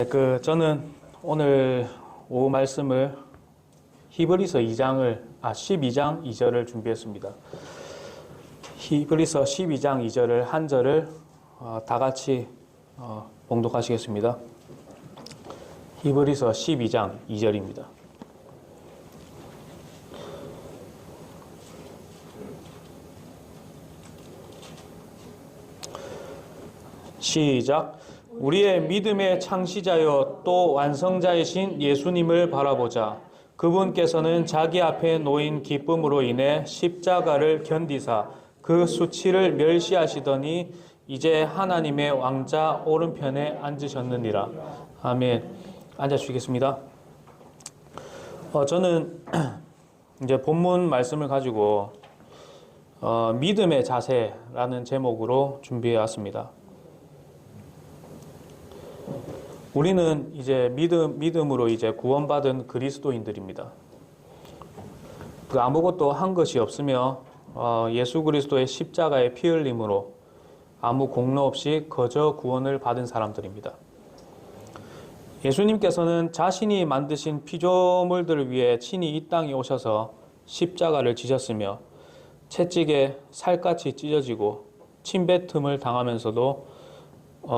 저는 오늘 오후 말씀을 히브리서 12장 2절을 준비했습니다. 히브리서 12장 2절을 한 절을 다 같이 봉독하시겠습니다. 히브리서 12장 2절입니다. 시작. 우리의 믿음의 창시자여 또 완성자이신 예수님을 바라보자. 그분께서는 자기 앞에 놓인 기쁨으로 인해 십자가를 견디사 그 수치를 멸시하시더니 이제 하나님의 왕자 오른편에 앉으셨느니라. 아멘. 앉아주시겠습니다. 저는 이제 본문 말씀을 가지고 믿음의 자세라는 제목으로 준비해 왔습니다. 우리는 이제 믿음으로 이제 구원받은 그리스도인들입니다. 아무것도 한 것이 없으며 예수 그리스도의 십자가의 피 흘림으로 아무 공로 없이 거저 구원을 받은 사람들입니다. 예수님께서는 자신이 만드신 피조물들을 위해 친히 이 땅에 오셔서 십자가를 지셨으며 채찍에 살갗이 찢어지고 침뱉음을 당하면서도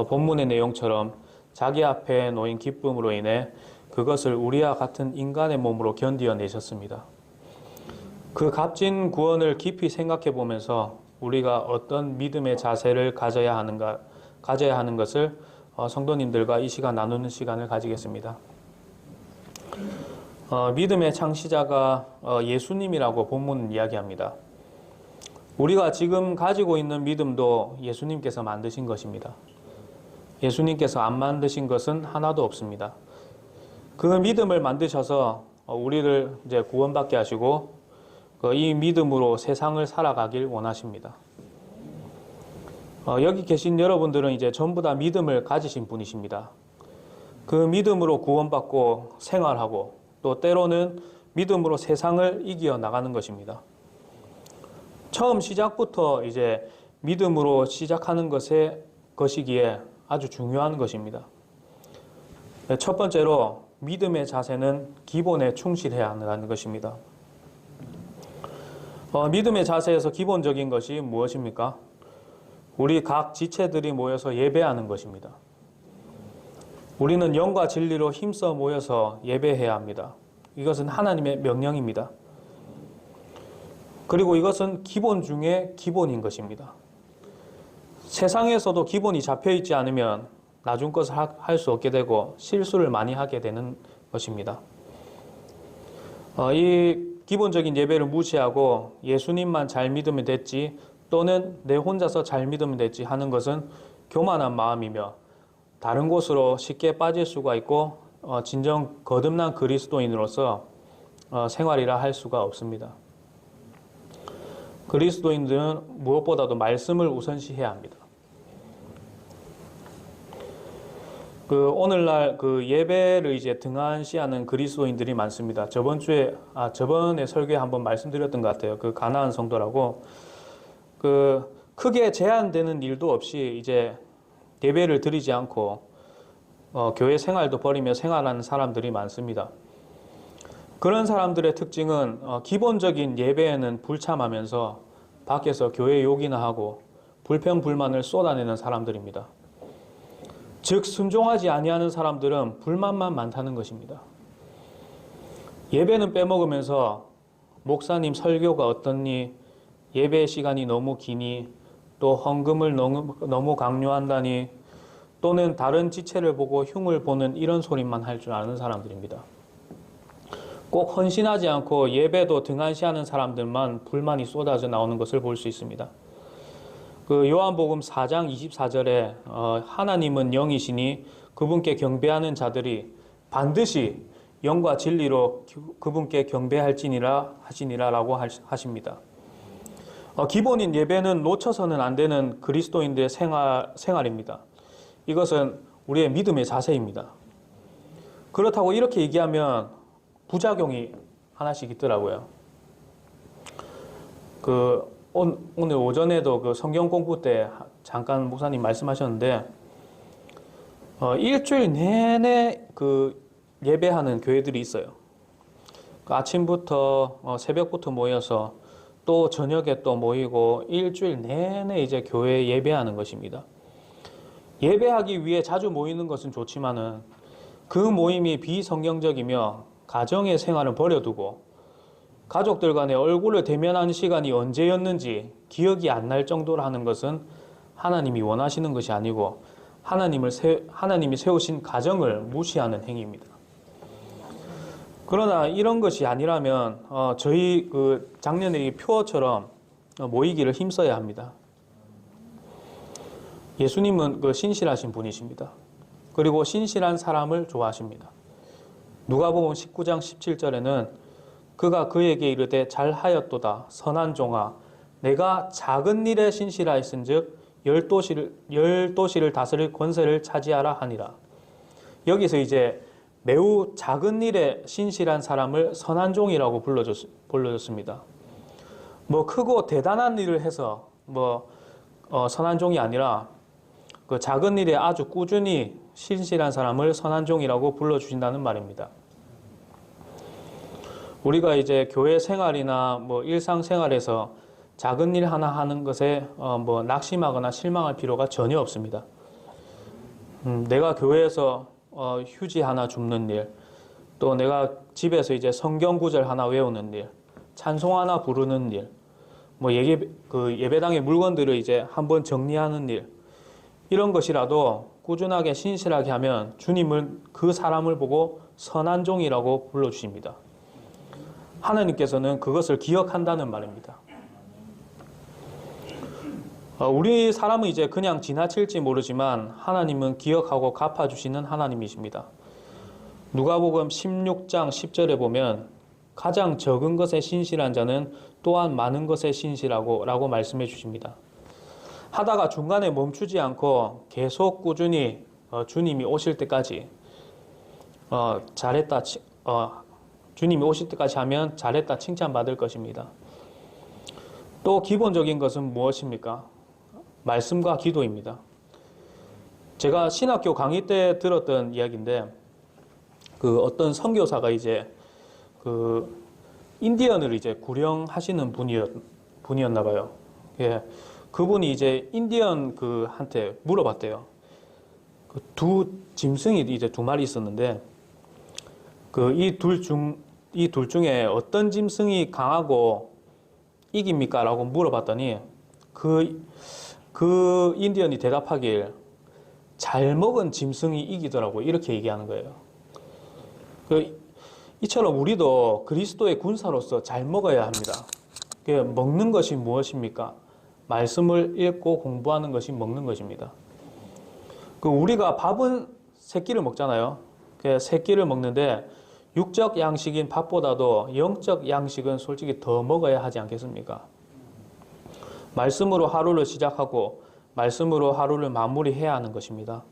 본문의 내용처럼 자기 앞에 놓인 기쁨으로 인해 그것을 우리와 같은 인간의 몸으로 견디어내셨습니다. 그 값진 구원을 깊이 생각해 보면서 우리가 어떤 믿음의 자세를 가져야 하는 것을 성도님들과 이 시간 나누는 시간을 가지겠습니다. 믿음의 창시자가 예수님이라고 본문은 이야기합니다. 우리가 지금 가지고 있는 믿음도 예수님께서 만드신 것입니다. 예수님께서 안 만드신 것은 하나도 없습니다. 그 믿음을 만드셔서 우리를 이제 구원받게 하시고 이 믿음으로 세상을 살아가길 원하십니다. 여기 계신 여러분들은 이제 전부 다 믿음을 가지신 분이십니다. 그 믿음으로 구원받고 생활하고 또 때로는 믿음으로 세상을 이겨 나가는 것입니다. 처음 시작부터 이제 믿음으로 시작하는 것이기에 아주 중요한 것입니다. 첫 번째로 믿음의 자세는 기본에 충실해야 한다는 것입니다. 믿음의 자세에서 기본적인 것이 무엇입니까? 우리 각 지체들이 모여서 예배하는 것입니다. 우리는 영과 진리로 힘써 모여서 예배해야 합니다. 이것은 하나님의 명령입니다. 그리고 이것은 기본 중에 기본인 것입니다. 세상에서도 기본이 잡혀있지 않으면 나중 것을 할 수 없게 되고 실수를 많이 하게 되는 것입니다. 이 기본적인 예배를 무시하고 예수님만 잘 믿으면 됐지 또는 내 혼자서 잘 믿으면 됐지 하는 것은 교만한 마음이며 다른 곳으로 쉽게 빠질 수가 있고 진정 거듭난 그리스도인으로서 생활이라 할 수가 없습니다. 그리스도인들은 무엇보다도 말씀을 우선시해야 합니다. 오늘날 예배를 이제 등한시하는 그리스도인들이 많습니다. 저번에 설교에 한번 말씀드렸던 것 같아요. 가나안 성도라고. 크게 제한되는 일도 없이 이제 예배를 드리지 않고, 교회 생활도 버리며 생활하는 사람들이 많습니다. 그런 사람들의 특징은, 기본적인 예배에는 불참하면서 밖에서 교회 욕이나 하고, 불평불만을 쏟아내는 사람들입니다. 즉 순종하지 아니하는 사람들은 불만만 많다는 것입니다. 예배는 빼먹으면서 목사님 설교가 어떻니, 예배 시간이 너무 기니, 또 헌금을 너무 강요한다니, 또는 다른 지체를 보고 흉을 보는 이런 소리만 할 줄 아는 사람들입니다. 꼭 헌신하지 않고 예배도 등한시하는 사람들만 불만이 쏟아져 나오는 것을 볼 수 있습니다. 요한복음 4장 24절에 하나님은 영이시니 그분께 경배하는 자들이 반드시 영과 진리로 그분께 경배할지니라 하시니라라고 하십니다. 기본인 예배는 놓쳐서는 안 되는 그리스도인들의 생활입니다. 이것은 우리의 믿음의 자세입니다. 그렇다고 이렇게 얘기하면 부작용이 하나씩 있더라고요. 오늘 오전에도 성경 공부 때 잠깐 목사님 말씀하셨는데, 일주일 내내 예배하는 교회들이 있어요. 아침부터 새벽부터 모여서 또 저녁에 또 모이고 일주일 내내 이제 교회에 예배하는 것입니다. 예배하기 위해 자주 모이는 것은 좋지만은 그 모임이 비성경적이며 가정의 생활을 버려두고 가족들 간에 얼굴을 대면하는 시간이 언제였는지 기억이 안 날 정도로 하는 것은 하나님이 원하시는 것이 아니고 하나님이 세우신 가정을 무시하는 행위입니다. 그러나 이런 것이 아니라면 저희 작년에 표어처럼 모이기를 힘써야 합니다. 예수님은 신실하신 분이십니다. 그리고 신실한 사람을 좋아하십니다. 누가복음 19장 17절에는 그가 그에게 이르되 잘하였도다 선한 종아 내가 작은 일에 신실하였은즉 열 도시를 다스릴 권세를 차지하라 하니라. 여기서 이제 매우 작은 일에 신실한 사람을 선한 종이라고 불러줬습니다. 크고 대단한 일을 해서 선한 종이 아니라 그 작은 일에 아주 꾸준히 신실한 사람을 선한 종이라고 불러주신다는 말입니다. 우리가 이제 교회 생활이나 일상 생활에서 작은 일 하나 하는 것에 낙심하거나 실망할 필요가 전혀 없습니다. 내가 교회에서 휴지 하나 줍는 일, 또 내가 집에서 이제 성경 구절 하나 외우는 일, 찬송 하나 부르는 일, 예배당의 물건들을 이제 한번 정리하는 일, 이런 것이라도 꾸준하게 신실하게 하면 주님은 그 사람을 보고 선한 종이라고 불러주십니다. 하나님께서는 그것을 기억한다는 말입니다. 우리 사람은 이제 그냥 지나칠지 모르지만 하나님은 기억하고 갚아주시는 하나님이십니다. 누가복음 16장 10절에 보면 가장 적은 것에 신실한 자는 또한 많은 것에 신실하고 라고 말씀해 주십니다. 하다가 중간에 멈추지 않고 계속 꾸준히 주님이 오실 때까지 주님이 오실 때까지 하면 잘했다 칭찬받을 것입니다. 또 기본적인 것은 무엇입니까? 말씀과 기도입니다. 제가 신학교 강의 때 들었던 이야기인데 어떤 선교사가 이제 인디언을 이제 구령하시는 분이었나 봐요. 예. 그분이 이제 인디언 한테 물어봤대요. 짐승이 이제 두 마리 있었는데 이 둘 중에 어떤 짐승이 강하고 이깁니까? 라고 물어봤더니 그 인디언이 대답하길 잘 먹은 짐승이 이기더라고 이렇게 얘기하는 거예요. 이처럼 우리도 그리스도의 군사로서 잘 먹어야 합니다. 먹는 것이 무엇입니까? 말씀을 읽고 공부하는 것이 먹는 것입니다. 우리가 밥은 세 끼를 먹잖아요. 세 끼를 먹는데 육적 양식인 밥보다도 영적 양식은 솔직히 더 먹어야 하지 않겠습니까? 말씀으로 하루를 시작하고 말씀으로 하루를 마무리해야 하는 것입니다.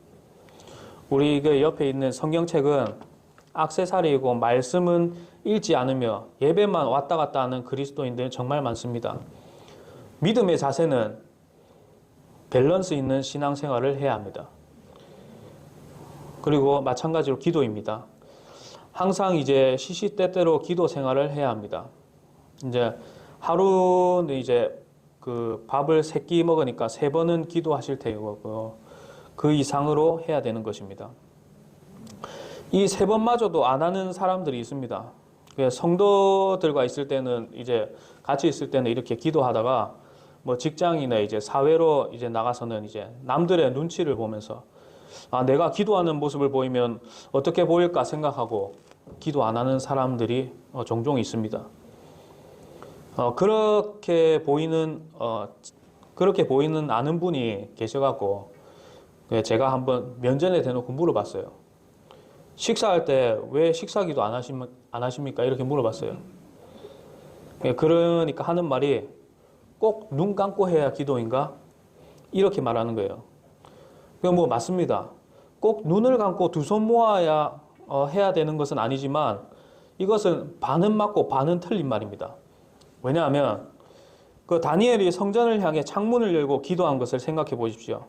우리 옆에 있는 성경책은 액세서리이고 말씀은 읽지 않으며 예배만 왔다 갔다 하는 그리스도인들은 정말 많습니다. 믿음의 자세는 밸런스 있는 신앙생활을 해야 합니다. 그리고 마찬가지로 기도입니다. 항상 이제 시시때때로 기도 생활을 해야 합니다. 이제 하루는 이제 밥을 3끼 먹으니까 3번은 기도하실 테고 그 이상으로 해야 되는 것입니다. 이 3번마저도 안 하는 사람들이 있습니다. 성도들과 있을 때는 이제 같이 있을 때는 이렇게 기도하다가 직장이나 이제 사회로 이제 나가서는 이제 남들의 눈치를 보면서 내가 기도하는 모습을 보이면 어떻게 보일까 생각하고 기도 안 하는 사람들이 종종 있습니다. 그렇게 보이는 아는 분이 계셔갖고 제가 한번 면전에 대놓고 물어봤어요. 식사할 때 왜 식사기도 안 하십니까? 이렇게 물어봤어요. 그러니까 하는 말이 꼭 눈 감고 해야 기도인가? 이렇게 말하는 거예요. 맞습니다. 꼭 눈을 감고 두 손 모아야 해야 되는 것은 아니지만 이것은 반은 맞고 반은 틀린 말입니다. 왜냐하면 다니엘이 성전을 향해 창문을 열고 기도한 것을 생각해 보십시오.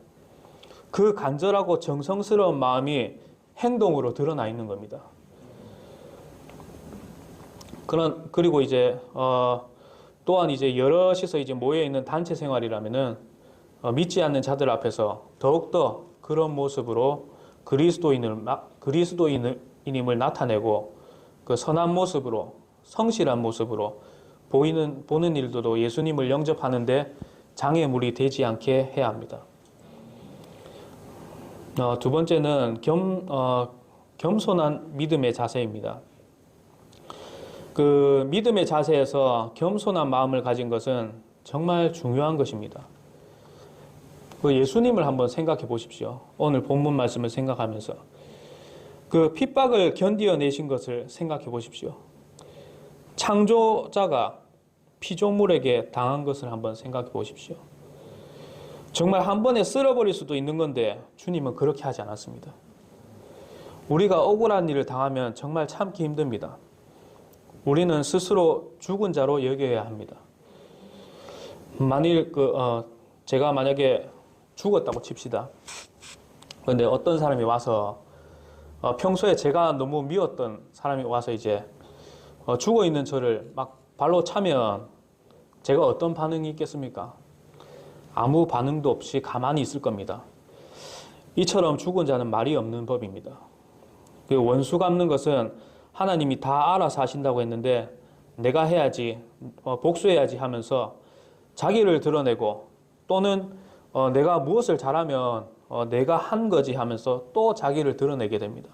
그 간절하고 정성스러운 마음이 행동으로 드러나 있는 겁니다. 그리고 이제 또한 이제 여럿이서 이제 모여 있는 단체 생활이라면은 믿지 않는 자들 앞에서 더욱더 그런 모습으로 그리스도인임을 나타내고 그 선한 모습으로 성실한 모습으로 보는 일들도 예수님을 영접하는데 장애물이 되지 않게 해야 합니다. 두 번째는 겸손한 믿음의 자세입니다. 그 믿음의 자세에서 겸손한 마음을 가진 것은 정말 중요한 것입니다. 그 예수님을 한번 생각해 보십시오. 오늘 본문 말씀을 생각하면서 그 핍박을 견디어내신 것을 생각해 보십시오. 창조자가 피조물에게 당한 것을 한번 생각해 보십시오. 정말 한 번에 쓸어버릴 수도 있는 건데 주님은 그렇게 하지 않았습니다. 우리가 억울한 일을 당하면 정말 참기 힘듭니다. 우리는 스스로 죽은 자로 여겨야 합니다. 만일 제가 만약에 죽었다고 칩시다. 그런데 어떤 사람이 와서 평소에 제가 너무 미웠던 사람이 와서 이제 죽어 있는 저를 막 발로 차면 제가 어떤 반응이 있겠습니까? 아무 반응도 없이 가만히 있을 겁니다. 이처럼 죽은 자는 말이 없는 법입니다. 그 원수 갚는 것은 하나님이 다 알아서 하신다고 했는데 내가 해야지, 복수해야지 하면서 자기를 드러내고 또는 내가 무엇을 잘하면 내가 한 거지 하면서 또 자기를 드러내게 됩니다.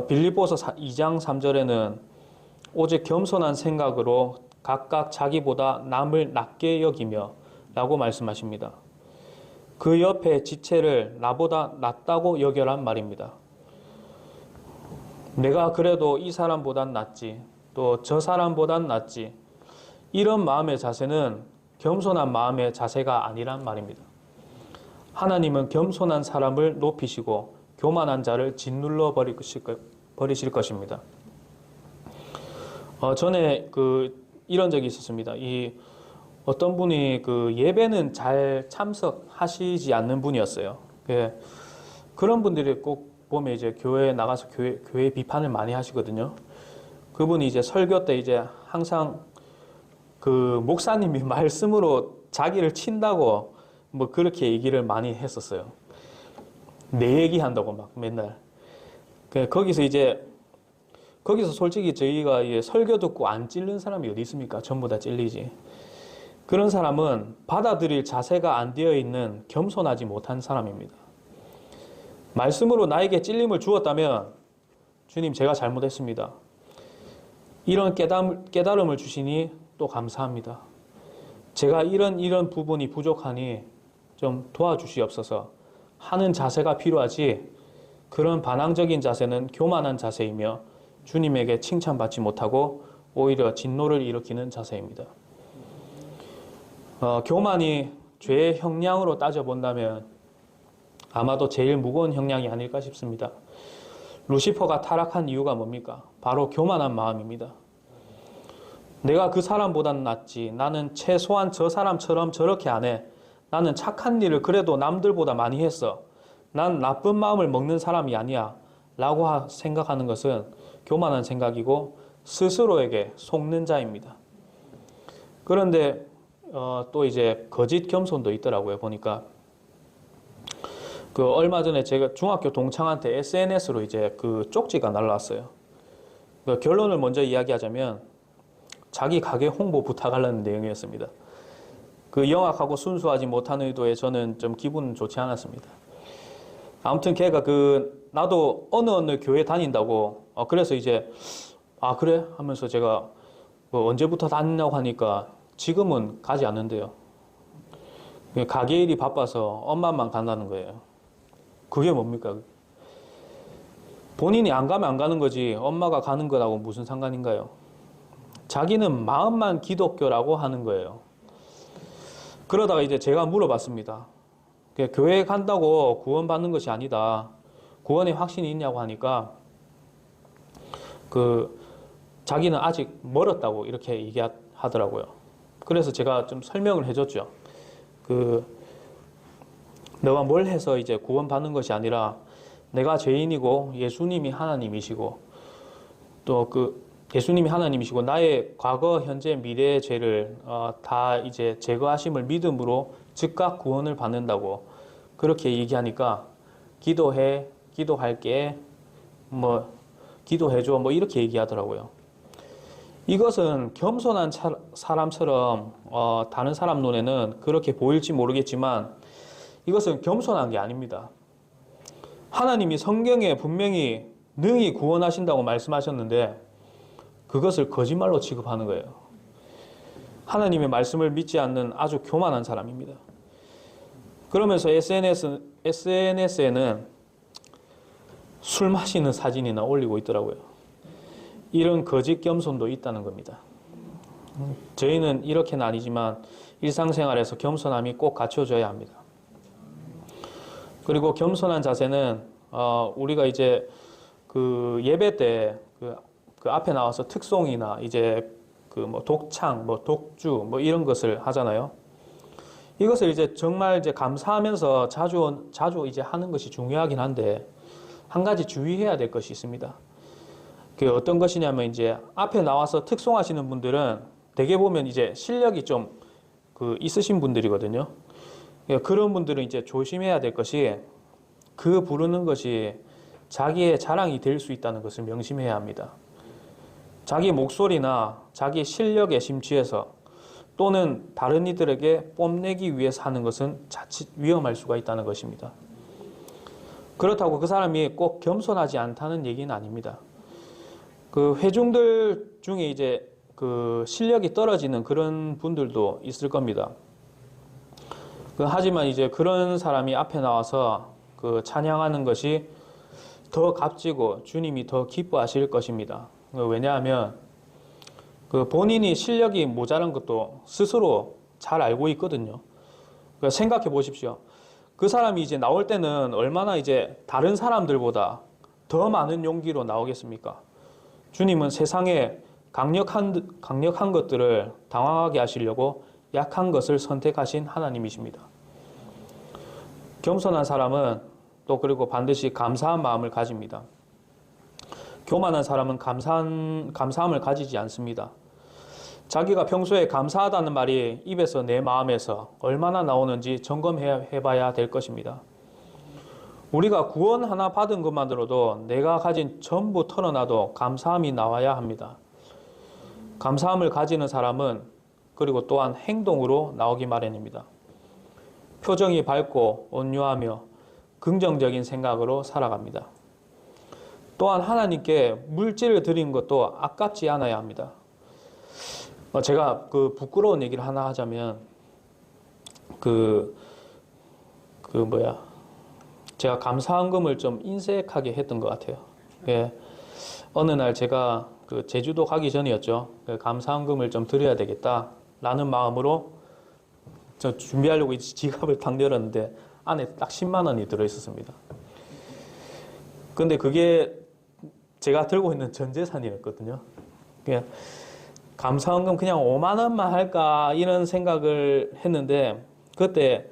빌립보서 2장 3절에는 오직 겸손한 생각으로 각각 자기보다 남을 낮게 여기며 라고 말씀하십니다. 그 옆에 지체를 나보다 낫다고 여겨란 말입니다. 내가 그래도 이 사람보단 낫지, 또 저 사람보단 낫지, 이런 마음의 자세는 겸손한 마음의 자세가 아니란 말입니다. 하나님은 겸손한 사람을 높이시고 교만한 자를 짓눌러 버리실 것입니다. 전에 이런 적이 있었습니다. 어떤 분이 그 예배는 잘 참석하시지 않는 분이었어요. 예, 그런 분들이 꼭 보면 이제 교회에 나가서 교회 비판을 많이 하시거든요. 그분이 이제 설교 때 이제 항상 그 목사님이 말씀으로 자기를 친다고 뭐 그렇게 얘기를 많이 했었어요. 내 얘기한다고 막 맨날. 거기서 솔직히 저희가 설교 듣고 안 찔른 사람이 어디 있습니까? 전부 다 찔리지. 그런 사람은 받아들일 자세가 안 되어 있는 겸손하지 못한 사람입니다. 말씀으로 나에게 찔림을 주었다면 주님 제가 잘못했습니다. 이런 깨달음을 주시니 또 감사합니다. 제가 이런 부분이 부족하니 좀 도와주시옵소서 하는 자세가 필요하지 그런 반항적인 자세는 교만한 자세이며 주님에게 칭찬받지 못하고 오히려 진노를 일으키는 자세입니다. 교만이 죄의 형량으로 따져본다면 아마도 제일 무거운 형량이 아닐까 싶습니다. 루시퍼가 타락한 이유가 뭡니까? 바로 교만한 마음입니다. 내가 그 사람보다는 낫지. 나는 최소한 저 사람처럼 저렇게 안 해. 나는 착한 일을 그래도 남들보다 많이 했어. 난 나쁜 마음을 먹는 사람이 아니야. 라고 생각하는 것은 교만한 생각이고 스스로에게 속는 자입니다. 그런데 또 이제 거짓 겸손도 있더라고요. 보니까 얼마 전에 제가 중학교 동창한테 SNS로 이제 쪽지가 날라왔어요. 결론을 먼저 이야기하자면 자기 가게 홍보 부탁하려는 내용이었습니다. 영악하고 순수하지 못한 의도에 저는 좀 기분 좋지 않았습니다. 아무튼 걔가 나도 어느 교회 다닌다고 그래서 이제 그래? 하면서 제가 언제부터 다니냐고 하니까 지금은 가지 않는데요. 가게 일이 바빠서 엄마만 간다는 거예요. 그게 뭡니까? 본인이 안 가면 안 가는 거지 엄마가 가는 거라고 무슨 상관인가요? 자기는 마음만 기독교라고 하는 거예요. 그러다가 이제 제가 물어봤습니다. 교회 간다고 구원받는 것이 아니다. 구원에 확신이 있냐고 하니까 자기는 아직 멀었다고 이렇게 얘기하더라고요. 그래서 제가 좀 설명을 해줬죠. 너가 뭘 해서 이제 구원받는 것이 아니라 내가 죄인이고 예수님이 하나님이시고 또 예수님이 하나님이시고 나의 과거, 현재, 미래의 죄를 다 이제 제거하심을 믿음으로 즉각 구원을 받는다고 그렇게 얘기하니까 기도해, 기도할게, 뭐 기도해줘, 뭐 이렇게 얘기하더라고요. 이것은 겸손한 사람처럼 다른 사람 눈에는 그렇게 보일지 모르겠지만 이것은 겸손한 게 아닙니다. 하나님이 성경에 분명히 능히 구원하신다고 말씀하셨는데 그것을 거짓말로 취급하는 거예요. 하나님의 말씀을 믿지 않는 아주 교만한 사람입니다. 그러면서 SNS에는 술 마시는 사진이나 올리고 있더라고요. 이런 거짓 겸손도 있다는 겁니다. 저희는 이렇게는 아니지만 일상생활에서 겸손함이 꼭 갖춰져야 합니다. 그리고 겸손한 자세는 우리가 이제 그 예배 때 그 앞에 나와서 특송이나 이제 그 뭐 독창, 뭐 독주, 뭐 이런 것을 하잖아요. 이것을 이제 정말 이제 감사하면서 자주 이제 하는 것이 중요하긴 한데 한 가지 주의해야 될 것이 있습니다. 그 어떤 것이냐면 이제 앞에 나와서 특송하시는 분들은 대개 보면 이제 실력이 좀 그 있으신 분들이거든요. 그런 분들은 이제 조심해야 될 것이 그 부르는 것이 자기의 자랑이 될 수 있다는 것을 명심해야 합니다. 자기 목소리나 자기 실력에 심취해서 또는 다른 이들에게 뽐내기 위해서 하는 것은 자칫 위험할 수가 있다는 것입니다. 그렇다고 그 사람이 꼭 겸손하지 않다는 얘기는 아닙니다. 그 회중들 중에 이제 그 실력이 떨어지는 그런 분들도 있을 겁니다. 하지만 이제 그런 사람이 앞에 나와서 그 찬양하는 것이 더 값지고 주님이 더 기뻐하실 것입니다. 왜냐하면 그 본인이 실력이 모자란 것도 스스로 잘 알고 있거든요. 생각해 보십시오. 그 사람이 이제 나올 때는 얼마나 이제 다른 사람들보다 더 많은 용기로 나오겠습니까? 주님은 세상에 강력한 것들을 당황하게 하시려고 약한 것을 선택하신 하나님이십니다. 겸손한 사람은 또 그리고 반드시 감사한 마음을 가집니다. 교만한 사람은 감사함을 가지지 않습니다. 자기가 평소에 감사하다는 말이 입에서 내 마음에서 얼마나 나오는지 점검해봐야 될 것입니다. 우리가 구원 하나 받은 것만으로도 내가 가진 전부 털어놔도 감사함이 나와야 합니다. 감사함을 가지는 사람은 그리고 또한 행동으로 나오기 마련입니다. 표정이 밝고 온유하며 긍정적인 생각으로 살아갑니다. 또한 하나님께 물질을 드리는 것도 아깝지 않아야 합니다. 제가 그 부끄러운 얘기를 하나 하자면 제가 감사헌금을 좀 인색하게 했던 것 같아요. 예. 어느 날 제가 그 제주도 가기 전이었죠. 감사헌금을 좀 드려야 되겠다라는 마음으로 저 준비하려고 지갑을 딱 열었는데 안에 딱 10만 원이 들어있었습니다. 근데 그게 제가 들고 있는 전 재산이었거든요. 그냥 감사헌금 그냥 5만 원만 할까 이런 생각을 했는데 그때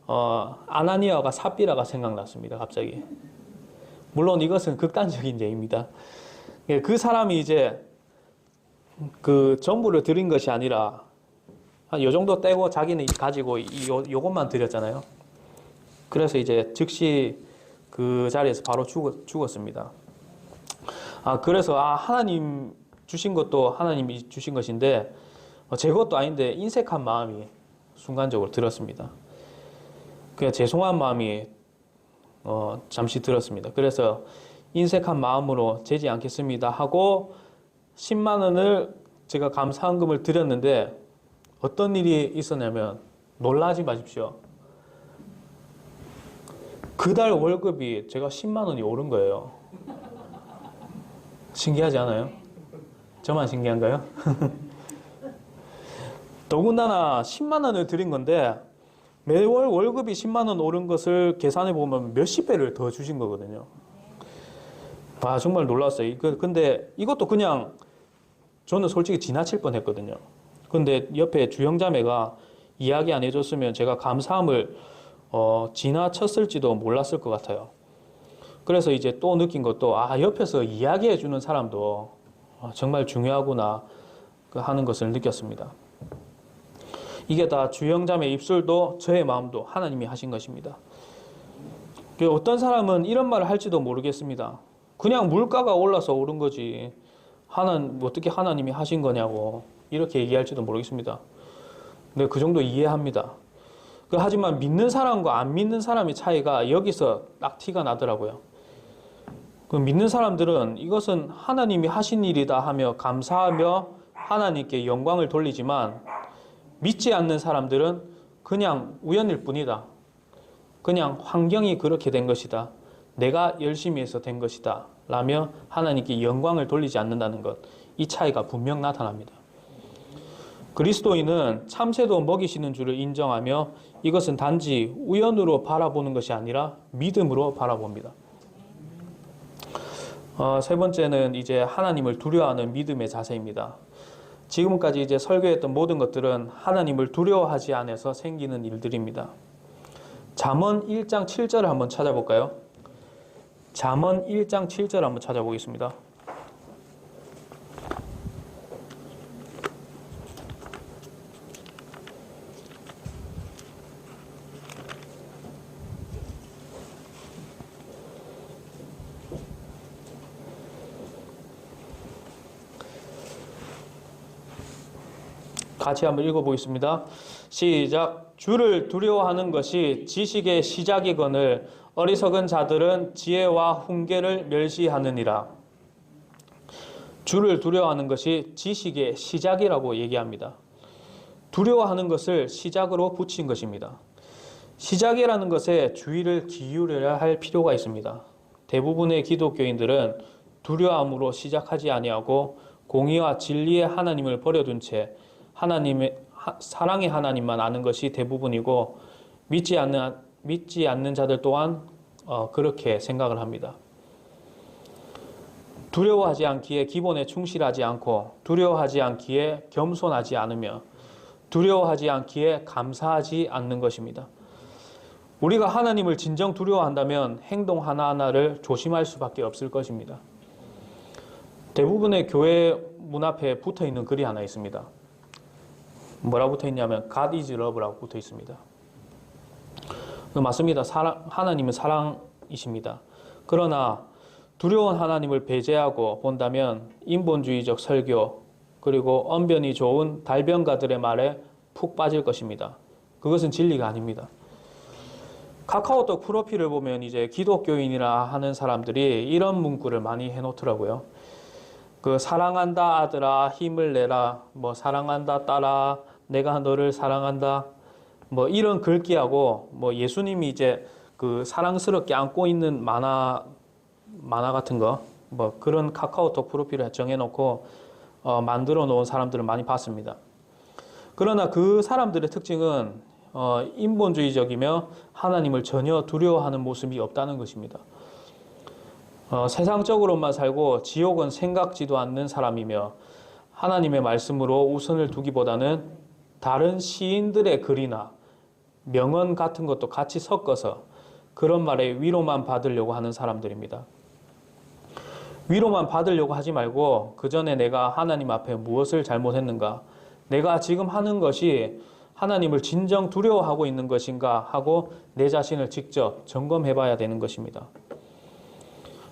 아나니아가 삽비라가 생각났습니다. 갑자기. 물론 이것은 극단적인 예입니다. 그 사람이 이제 그 전부를 드린 것이 아니라 한 요 정도 떼고 자기는 가지고 요것만 드렸잖아요. 그래서 이제 즉시 그 자리에서 바로 죽었습니다. 그래서 하나님 주신 것도 하나님이 주신 것인데 제 것도 아닌데 인색한 마음이 순간적으로 들었습니다. 그냥 죄송한 마음이 잠시 들었습니다. 그래서 인색한 마음으로 재지 않겠습니다 하고 10만 원을 제가 감사헌금을 드렸는데 어떤 일이 있었냐면 놀라지 마십시오. 그달 월급이 제가 10만 원이 오른 거예요. 신기하지 않아요? 저만 신기한가요? 더군다나 10만 원을 드린 건데 매월 월급이 10만 원 오른 것을 계산해 보면 몇십 배를 더 주신 거거든요. 정말 놀랐어요. 근데 이것도 그냥 저는 솔직히 지나칠 뻔했거든요. 근데 옆에 주형자매가 이야기 안 해줬으면 제가 감사함을 지나쳤을지도 몰랐을 것 같아요. 그래서 이제 또 느낀 것도, 옆에서 이야기해 주는 사람도 정말 중요하구나 하는 것을 느꼈습니다. 이게 다 주영자매 입술도 저의 마음도 하나님이 하신 것입니다. 어떤 사람은 이런 말을 할지도 모르겠습니다. 그냥 물가가 올라서 오른 거지. 어떻게 하나님이 하신 거냐고 이렇게 얘기할지도 모르겠습니다. 근데 그 정도 이해합니다. 하지만 믿는 사람과 안 믿는 사람의 차이가 여기서 딱 티가 나더라고요. 믿는 사람들은 이것은 하나님이 하신 일이다 하며 감사하며 하나님께 영광을 돌리지만, 믿지 않는 사람들은 그냥 우연일 뿐이다. 그냥 환경이 그렇게 된 것이다. 내가 열심히 해서 된 것이다. 라며 하나님께 영광을 돌리지 않는다는 것. 이 차이가 분명 나타납니다. 그리스도인은 참새도 먹이시는 줄을 인정하며 이것은 단지 우연으로 바라보는 것이 아니라 믿음으로 바라봅니다. 세 번째는 이제 하나님을 두려워하는 믿음의 자세입니다. 지금까지 이제 설교했던 모든 것들은 하나님을 두려워하지 않아서 생기는 일들입니다. 잠언 1장 7절을 한번 찾아볼까요? 잠언 1장 7절 한번 찾아보겠습니다. 같이 한번 읽어보겠습니다. 시작. 주를 두려워하는 것이 지식의 시작이거늘 어리석은 자들은 지혜와 훈계를 멸시하느니라. 주를 두려워하는 것이 지식의 시작이라고 얘기합니다. 두려워하는 것을 시작으로 붙인 것입니다. 시작이라는 것에 주의를 기울여야 할 필요가 있습니다. 대부분의 기독교인들은 두려움으로 시작하지 아니하고 공의와 진리의 하나님을 버려둔 채 하나님의 사랑의 하나님만 아는 것이 대부분이고, 믿지 않는 자들 또한 그렇게 생각을 합니다. 두려워하지 않기에 기본에 충실하지 않고, 두려워하지 않기에 겸손하지 않으며, 두려워하지 않기에 감사하지 않는 것입니다. 우리가 하나님을 진정 두려워한다면 행동 하나하나를 조심할 수밖에 없을 것입니다. 대부분의 교회 문 앞에 붙어 있는 글이 하나 있습니다. 뭐라고 붙어 있냐면 God is love라고 붙어 있습니다. 맞습니다. 하나님은 사랑이십니다. 그러나 두려운 하나님을 배제하고 본다면 인본주의적 설교 그리고 언변이 좋은 달변가들의 말에 푹 빠질 것입니다. 그것은 진리가 아닙니다. 카카오톡 프로필을 보면 이제 기독교인이라 하는 사람들이 이런 문구를 많이 해놓더라고요. 사랑한다 아들아 힘을 내라, 사랑한다 딸아 내가 너를 사랑한다, 이런 글귀하고 예수님이 이제 사랑스럽게 안고 있는 만화 같은 거 그런 카카오톡 프로필을 정해놓고 만들어 놓은 사람들을 많이 봤습니다. 그러나 그 사람들의 특징은 인본주의적이며 하나님을 전혀 두려워하는 모습이 없다는 것입니다. 세상적으로만 살고 지옥은 생각지도 않는 사람이며 하나님의 말씀으로 우선을 두기보다는 다른 시인들의 글이나 명언 같은 것도 같이 섞어서 그런 말에 위로만 받으려고 하는 사람들입니다. 위로만 받으려고 하지 말고 그 전에 내가 하나님 앞에 무엇을 잘못했는가, 내가 지금 하는 것이 하나님을 진정 두려워하고 있는 것인가 하고 내 자신을 직접 점검해 봐야 되는 것입니다.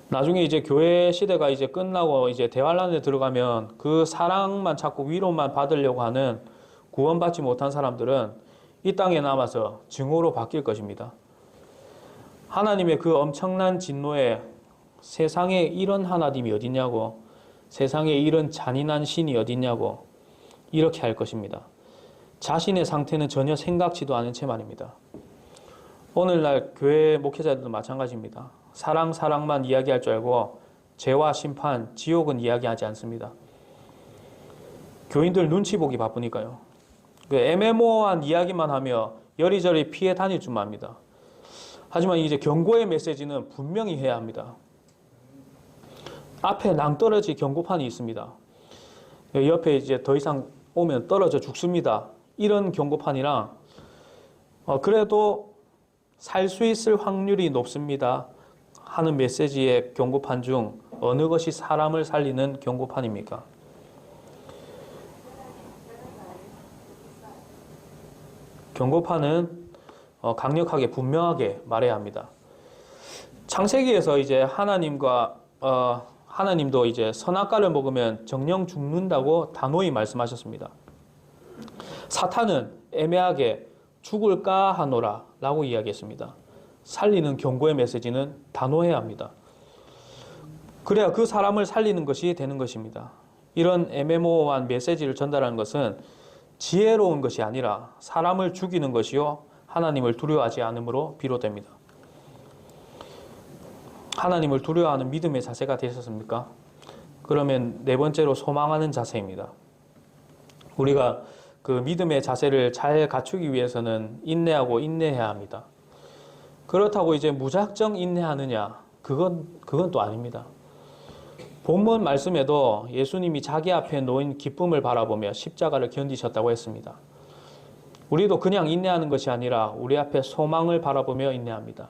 나중에 이제 교회 시대가 이제 끝나고 이제 대환란에 들어가면 그 사랑만 찾고 위로만 받으려고 하는 구원받지 못한 사람들은 이 땅에 남아서 증오로 바뀔 것입니다. 하나님의 그 엄청난 진노에 세상에 이런 하나님이 어딨냐고, 세상에 이런 잔인한 신이 어딨냐고 이렇게 할 것입니다. 자신의 상태는 전혀 생각지도 않은 채 말입니다. 오늘날 교회 목회자들도 마찬가지입니다. 사랑만 이야기할 줄 알고 죄와 심판, 지옥은 이야기하지 않습니다. 교인들 눈치 보기 바쁘니까요. 애매모호한 이야기만 하며 여리저리 피해 다닐 줄만 압니다. 하지만 이제 경고의 메시지는 분명히 해야 합니다. 앞에 낭떠러지 경고판이 있습니다. 옆에 이제 더 이상 오면 떨어져 죽습니다. 이런 경고판이랑 그래도 살 수 있을 확률이 높습니다 하는 메시지의 경고판 중 어느 것이 사람을 살리는 경고판입니까? 경고판은 강력하게 분명하게 말해야 합니다. 창세기에서 이제 하나님도 이제 선악과를 먹으면 정령 죽는다고 단호히 말씀하셨습니다. 사탄은 애매하게 죽을까 하노라 라고 이야기했습니다. 살리는 경고의 메시지는 단호해야 합니다. 그래야 그 사람을 살리는 것이 되는 것입니다. 이런 애매모호한 메시지를 전달하는 것은 지혜로운 것이 아니라 사람을 죽이는 것이요 하나님을 두려워하지 않음으로 비롯됩니다. 하나님을 두려워하는 믿음의 자세가 되셨습니까? 그러면 네 번째로 소망하는 자세입니다. 우리가 그 믿음의 자세를 잘 갖추기 위해서는 인내하고 인내해야 합니다. 그렇다고 이제 무작정 인내하느냐? 그건 또 아닙니다. 본문 말씀에도 예수님이 자기 앞에 놓인 기쁨을 바라보며 십자가를 견디셨다고 했습니다. 우리도 그냥 인내하는 것이 아니라 우리 앞에 소망을 바라보며 인내합니다.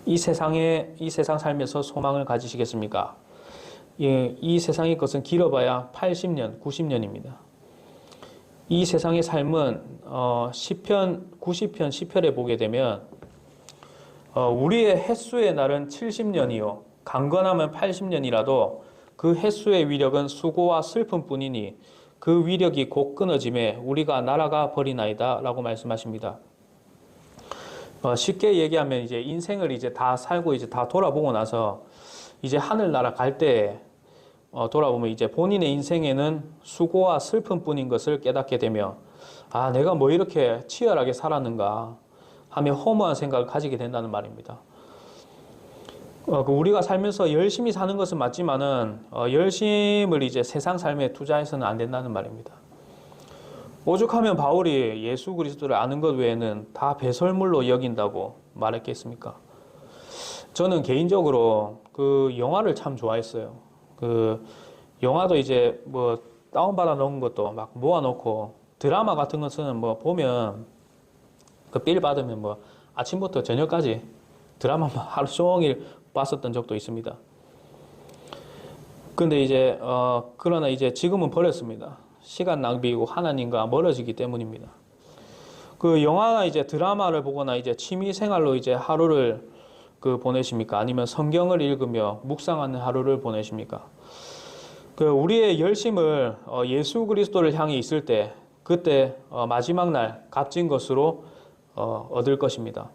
이 세상 삶에서 소망을 가지시겠습니까? 이 세상의 것은 길어봐야 80년, 90년입니다. 이 세상의 삶은 시편 90편 10편에 보게 되면 우리의 햇수의 날은 70년이요 강건하면 80년이라도 그 햇수의 위력은 수고와 슬픔뿐이니 그 위력이 곧 끊어짐에 우리가 날아가 버리나이다 라고 말씀하십니다. 쉽게 얘기하면 이제 인생을 이제 다 살고 이제 다 돌아보고 나서 이제 하늘나라 갈 때 돌아보면 이제 본인의 인생에는 수고와 슬픔뿐인 것을 깨닫게 되며 아 내가 뭐 이렇게 치열하게 살았는가 하며 허무한 생각을 가지게 된다는 말입니다. 우리가 살면서 열심히 사는 것은 맞지만은 열심을 이제 세상 삶에 투자해서는 안 된다는 말입니다. 오죽하면 바울이 예수 그리스도를 아는 것 외에는 다 배설물로 여긴다고 말했겠습니까? 저는 개인적으로 그 영화를 참 좋아했어요. 그 영화도 이제 뭐 다운받아 놓은 것도 막 모아놓고 드라마 같은 것은 뭐 보면 그 빌 받으면 뭐 아침부터 저녁까지 드라마만 하루 종일 봤었던 적도 있습니다. 근데 이제 그러나 이제 지금은 버렸습니다. 시간 낭비이고 하나님과 멀어지기 때문입니다. 그 영화나 이제 드라마를 보거나 이제 취미 생활로 이제 하루를 보내십니까? 아니면 성경을 읽으며 묵상하는 하루를 보내십니까? 우리의 열심을 예수 그리스도를 향해 있을 때 그때 마지막 날 값진 것으로 얻을 것입니다.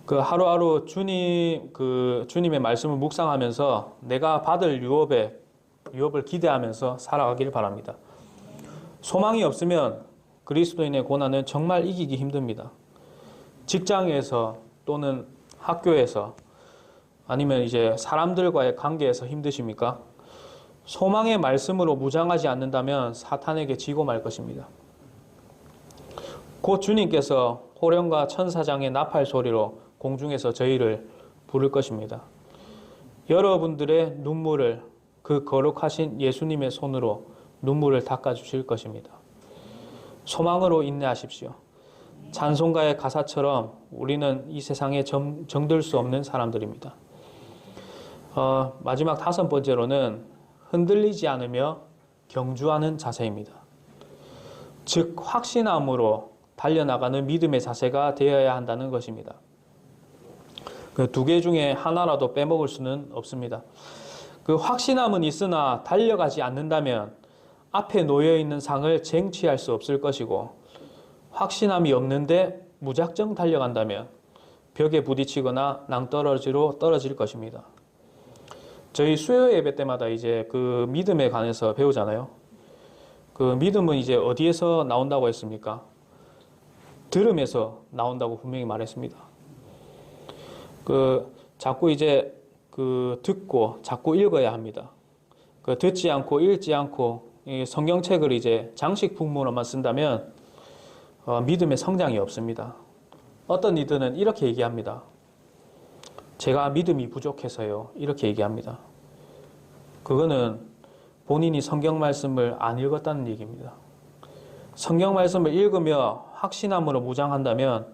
하루하루 주님의 말씀을 묵상하면서 내가 받을 유업을 기대하면서 살아가길 바랍니다. 소망이 없으면 그리스도인의 고난은 정말 이기기 힘듭니다. 직장에서 또는 학교에서 아니면 이제 사람들과의 관계에서 힘드십니까? 소망의 말씀으로 무장하지 않는다면 사탄에게 지고 말 것입니다. 곧 주님께서 호령과 천사장의 나팔 소리로 공중에서 저희를 부를 것입니다. 여러분들의 눈물을 그 거룩하신 예수님의 손으로 눈물을 닦아주실 것입니다. 소망으로 인내하십시오. 찬송가의 가사처럼 우리는 이 세상에 정들 수 없는 사람들입니다. 마지막 5번째로는 흔들리지 않으며 경주하는 자세입니다. 즉 확신함으로 달려나가는 믿음의 자세가 되어야 한다는 것입니다. 그 2개 중에 하나라도 빼먹을 수는 없습니다. 그 확신함은 있으나 달려가지 않는다면 앞에 놓여있는 상을 쟁취할 수 없을 것이고 확신함이 없는데 무작정 달려간다면 벽에 부딪히거나 낭떠러지로 떨어질 것입니다. 저희 수요 예배 때마다 이제 그 믿음에 관해서 배우잖아요. 그 믿음은 이제 어디에서 나온다고 했습니까? 들음에서 나온다고 분명히 말했습니다. 자꾸 이제 듣고 자꾸 읽어야 합니다. 듣지 않고 읽지 않고 성경책을 이제 장식 품으로만 쓴다면 믿음의 성장이 없습니다. 어떤 이들은 이렇게 얘기합니다. 제가 믿음이 부족해서요. 이렇게 얘기합니다. 그거는 본인이 성경 말씀을 안 읽었다는 얘기입니다. 성경 말씀을 읽으며 확신함으로 무장한다면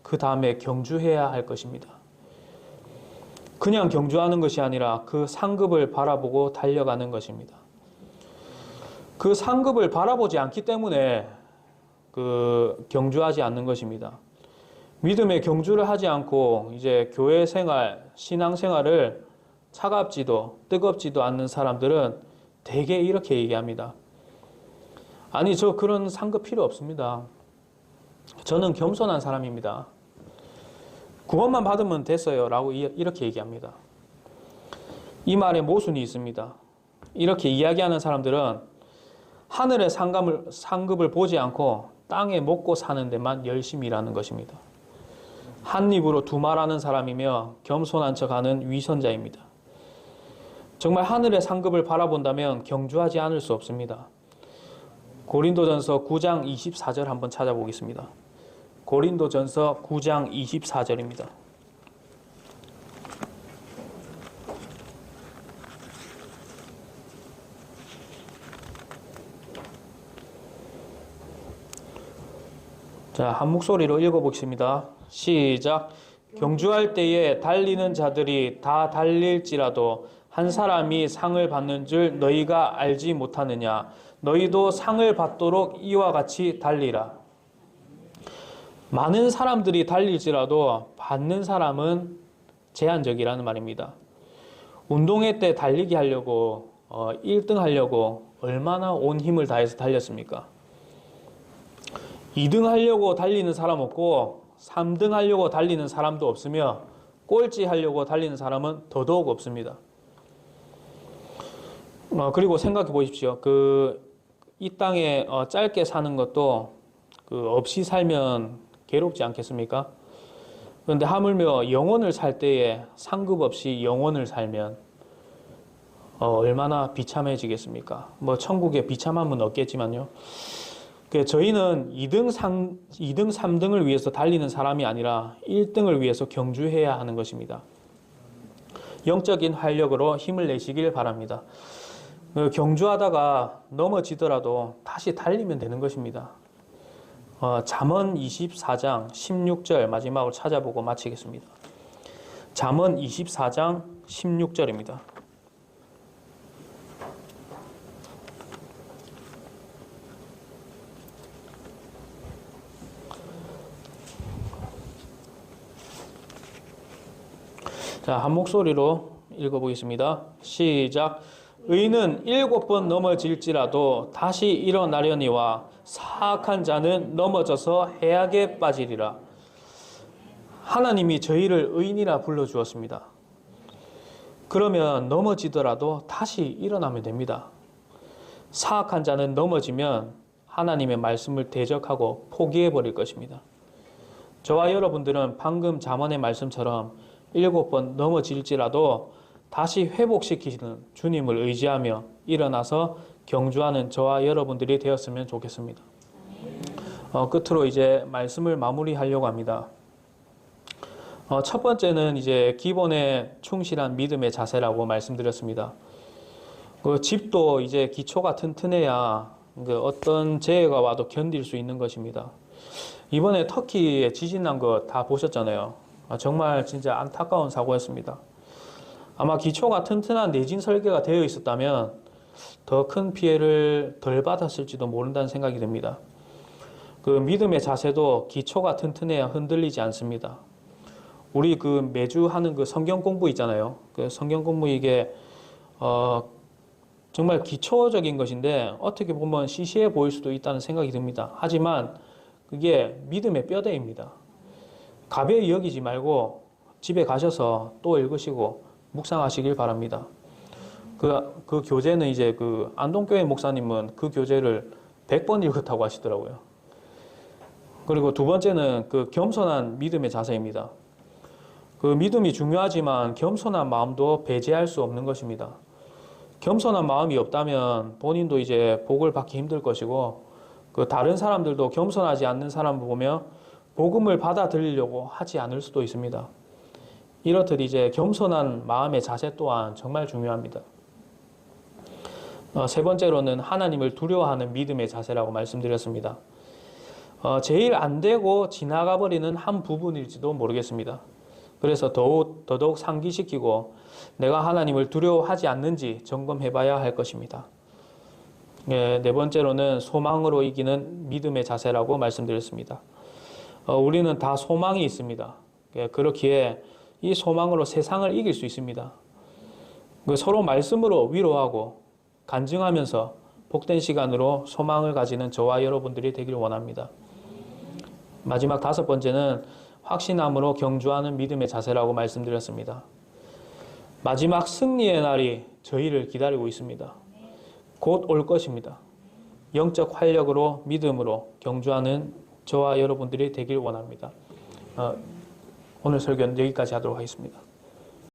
그 다음에 경주해야 할 것입니다. 그냥 경주하는 것이 아니라 그 상급을 바라보고 달려가는 것입니다. 그 상급을 바라보지 않기 때문에 경주하지 않는 것입니다. 믿음의 경주를 하지 않고 이제 교회 생활, 신앙 생활을 차갑지도 뜨겁지도 않는 사람들은 대개 이렇게 얘기합니다. 아니, 저 그런 상급 필요 없습니다. 저는 겸손한 사람입니다. 구원만 받으면 됐어요. 라고 이렇게 얘기합니다. 이 말에 모순이 있습니다. 이렇게 이야기하는 사람들은 하늘의 상급을 보지 않고 땅에 먹고 사는 데만 열심히 일하는 것입니다. 한 입으로 두 말하는 사람이며 겸손한 척하는 위선자입니다. 정말 하늘의 상급을 바라본다면 경주하지 않을 수 없습니다. 고린도전서 9장 24절 한번 찾아보겠습니다. 고린도전서 9장 24절입니다. 자, 한 목소리로 읽어보겠습니다. 시작. 경주할 때에 달리는 자들이 다 달릴지라도 한 사람이 상을 받는 줄 너희가 알지 못하느냐. 너희도 상을 받도록 이와 같이 달리라. 많은 사람들이 달릴지라도 받는 사람은 제한적이라는 말입니다. 운동회 때 달리기 하려고 1등 하려고 얼마나 온 힘을 다해서 달렸습니까? 2등 하려고 달리는 사람 없고 3등 하려고 달리는 사람도 없으며 꼴찌 하려고 달리는 사람은 더더욱 없습니다. 그리고 생각해 보십시오. 이 땅에 짧게 사는 것도 없이 살면 괴롭지 않겠습니까? 그런데 하물며 영혼을 살 때에 상급 없이 영혼을 살면 얼마나 비참해지겠습니까? 천국에 비참함은 없겠지만요. 저희는 2등, 3등을 위해서 달리는 사람이 아니라 1등을 위해서 경주해야 하는 것입니다. 영적인 활력으로 힘을 내시길 바랍니다. 경주하다가 넘어지더라도 다시 달리면 되는 것입니다. 잠언 24장 16절 마지막으로 찾아보고 마치겠습니다. 잠언 24장 16절입니다. 자, 한 목소리로 읽어보겠습니다. 시작. 의인은 7번 넘어질지라도 다시 일어나려니와 사악한 자는 넘어져서 해악에 빠지리라. 하나님이 저희를 의인이라 불러주었습니다. 그러면 넘어지더라도 다시 일어나면 됩니다. 사악한 자는 넘어지면 하나님의 말씀을 대적하고 포기해버릴 것입니다. 저와 여러분들은 방금 잠언의 말씀처럼 7번 넘어질지라도 다시 회복시키시는 주님을 의지하며 일어나서 경주하는 저와 여러분들이 되었으면 좋겠습니다. 끝으로 이제 말씀을 마무리하려고 합니다. 첫 번째는 이제 기본에 충실한 믿음의 자세라고 말씀드렸습니다. 집도 이제 기초가 튼튼해야 어떤 재해가 와도 견딜 수 있는 것입니다. 이번에 터키에 지진 난 거 다 보셨잖아요. 정말 진짜 안타까운 사고였습니다. 아마 기초가 튼튼한 내진 설계가 되어 있었다면 더 큰 피해를 덜 받았을지도 모른다는 생각이 듭니다. 믿음의 자세도 기초가 튼튼해야 흔들리지 않습니다. 우리 매주 하는 성경 공부 있잖아요. 성경 공부 이게 정말 기초적인 것인데 어떻게 보면 시시해 보일 수도 있다는 생각이 듭니다. 하지만 그게 믿음의 뼈대입니다. 가벼이 여기지 말고 집에 가셔서 또 읽으시고 묵상하시길 바랍니다. 그 교재는 이제 안동교회 목사님은 그 교재를 100번 읽었다고 하시더라고요. 그리고 두 번째는 겸손한 믿음의 자세입니다. 믿음이 중요하지만 겸손한 마음도 배제할 수 없는 것입니다. 겸손한 마음이 없다면 본인도 이제 복을 받기 힘들 것이고 다른 사람들도 겸손하지 않는 사람을 보며 복음을 받아들이려고 하지 않을 수도 있습니다. 이렇듯 이제 겸손한 마음의 자세 또한 정말 중요합니다. 세 번째로는 하나님을 두려워하는 믿음의 자세라고 말씀드렸습니다. 제일 안 되고 지나가 버리는 한 부분일지도 모르겠습니다. 그래서 더더욱 상기시키고 내가 하나님을 두려워하지 않는지 점검해 봐야 할 것입니다. 네 번째로는 소망으로 이기는 믿음의 자세라고 말씀드렸습니다. 우리는 다 소망이 있습니다. 그렇기에 이 소망으로 세상을 이길 수 있습니다. 서로 말씀으로 위로하고 간증하면서 복된 시간으로 소망을 가지는 저와 여러분들이 되기를 원합니다. 마지막 5번째는 확신함으로 경주하는 믿음의 자세라고 말씀드렸습니다. 마지막 승리의 날이 저희를 기다리고 있습니다. 곧 올 것입니다. 영적 활력으로 믿음으로 경주하는 저와 여러분들이 되길 원합니다. 오늘 설교는 여기까지 하도록 하겠습니다.